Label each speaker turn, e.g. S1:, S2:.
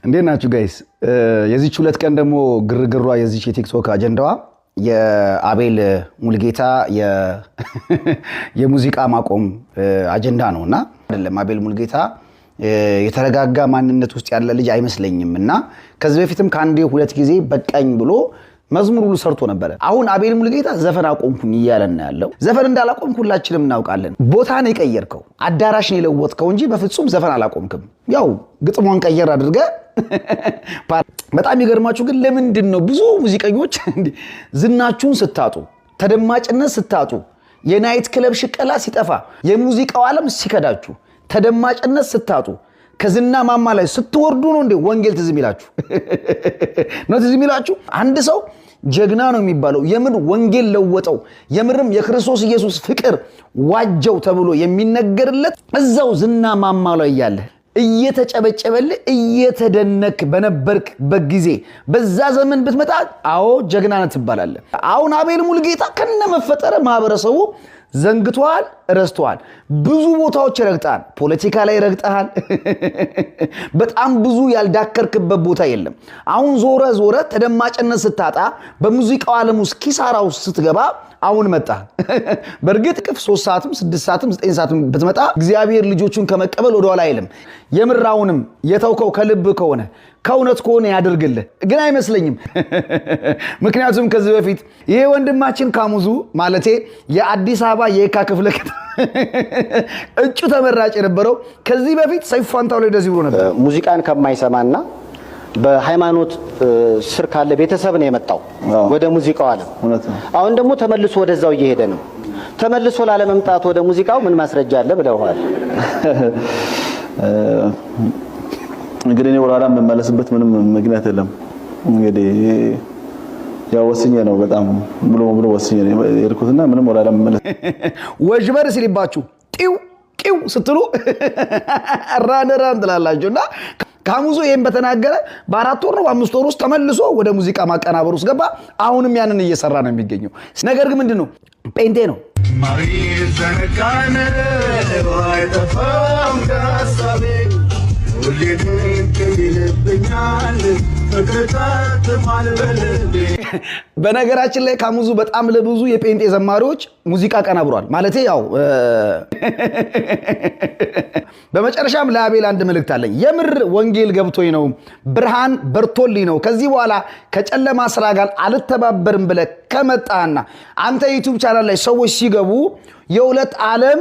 S1: እንዴት ናችሁ ጋይስ? የዚች ሁለት ቀን ደግሞ ግርግሯ የዚች የቲክቶክ አጀንዳዋ የአቤል ሙልጌታ የሙዚቃ ማቆም አጀንዳ ነውና አይደለም። አቤል ሙልጌታ የተረጋጋ ማንነት ውስጥ ያለ ልጅ አይመስለኝምና ከዚህ በፊትም ካንዴ ሁለት ጊዜ በቃኝ ብሎ መዝሙር ሁሉ ሰርቶ ነበር። አሁን አቤል ሙልጌታ ዘፈን አቆምኩኝ እያለና ያለው ዘፈን እንዳላቆምኩ ሁላችንም እናውቃለን። ቦታ ነው የቀየርከው፣ አዳራሽ ነው የለወጥከው እንጂ በፍጹም ዘፈን አላቆምክም። ያው ግጥሟን ቀየር አድርገ በጣም ይገርማችሁ ግን ለምንድን ነው ብዙ ሙዚቀኞች ዝናችሁን ስታጡ፣ ተደማጭነት ስታጡ፣ የናይት ክለብ ሽቀላ ሲጠፋ፣ የሙዚቃው ዓለም ሲከዳችሁ፣ ተደማጭነት ስታጡ፣ ከዝና ማማ ላይ ስትወርዱ ነው እንዴ ወንጌል ትዝ የሚላችሁ? ነው ትዝ የሚላችሁ? አንድ ሰው ጀግና ነው የሚባለው የምር ወንጌል ለወጠው የምርም የክርስቶስ ኢየሱስ ፍቅር ዋጀው ተብሎ የሚነገርለት እዛው ዝና ማማ ላይ ያለ እየተጨበጨበልህ እየተደነክ በነበርክ በጊዜ በዛ ዘመን ብትመጣ አዎ ጀግና ነህ ትባላለህ። አሁን አቤል ሙልጌታ ከነመፈጠረ ማህበረሰቡ ዘንግቷል፣ ረስቷል። ብዙ ቦታዎች ረግጣል፣ ፖለቲካ ላይ ረግጣል። በጣም ብዙ ያልዳከርክበት ቦታ የለም። አሁን ዞረ ተደማጭነት ስታጣ በሙዚቃው ዓለም ውስጥ ኪሳራ ውስጥ ስትገባ አሁን መጣ። በርግጥ 3 ሰዓትም 6 ሰዓትም 9 ሰዓትም ብትመጣ እግዚአብሔር ልጆቹን ከመቀበል ወደ ኋላ አይልም። የምራውንም የተውከው ከልብ ከሆነ ከእውነት ከሆነ ያድርግልህ። ግን አይመስለኝም። ምክንያቱም ከዚህ በፊት ይሄ ወንድማችን ካሙዙ ማለቴ የአዲስ አበባ የካ ክፍለ ከተማ እጩ ተመራጭ የነበረው ከዚህ በፊት ሰይፉ ፋንታው ላይ እንደዚህ ብሎ ነበር።
S2: ሙዚቃን ከማይሰማና በሃይማኖት ስር ካለ ቤተሰብ ነው የመጣው ወደ ሙዚቃው ዓለም። አሁን ደግሞ ተመልሶ ወደዛው እየሄደ ነው። ተመልሶ ላለመምጣት ወደ ሙዚቃው ምን ማስረጃ አለ ብለዋል?
S3: እንግዲህ እኔ ወራራ መመለስበት ምንም ምክንያት የለም። እንግዲህ ያው ወስኜ ነው በጣም ብሎ ወስኜ ነው የርኩትና ምንም ወራራ መመለስ
S1: ወጅበር ሲልባችሁ ቂው ስትሉ ራነራን ትላላችሁና ካሙዙ ይሄን በተናገረ በ4 ወር ነው በ5 ወር ውስጥ ተመልሶ ወደ ሙዚቃ ማቀናበር ውስጥ ገባ። አሁንም ያንን እየሰራ ነው የሚገኘው። ነገር ግን ምንድነው ጴንጤ ነው። በነገራችን ላይ ካሙዙ በጣም ለብዙ የጴንጤ ዘማሪዎች ሙዚቃ ቀናብሯል ማለት ያው በመጨረሻም ለአቤል አንድ መልእክት አለኝ። የምር ወንጌል ገብቶኝ ነው፣ ብርሃን በርቶልኝ ነው። ከዚህ በኋላ ከጨለማ ስራ ጋር አልተባበርም ብለህ ከመጣና አንተ ዩቲዩብ ቻናል ላይ ሰዎች ሲገቡ የሁለት ዓለም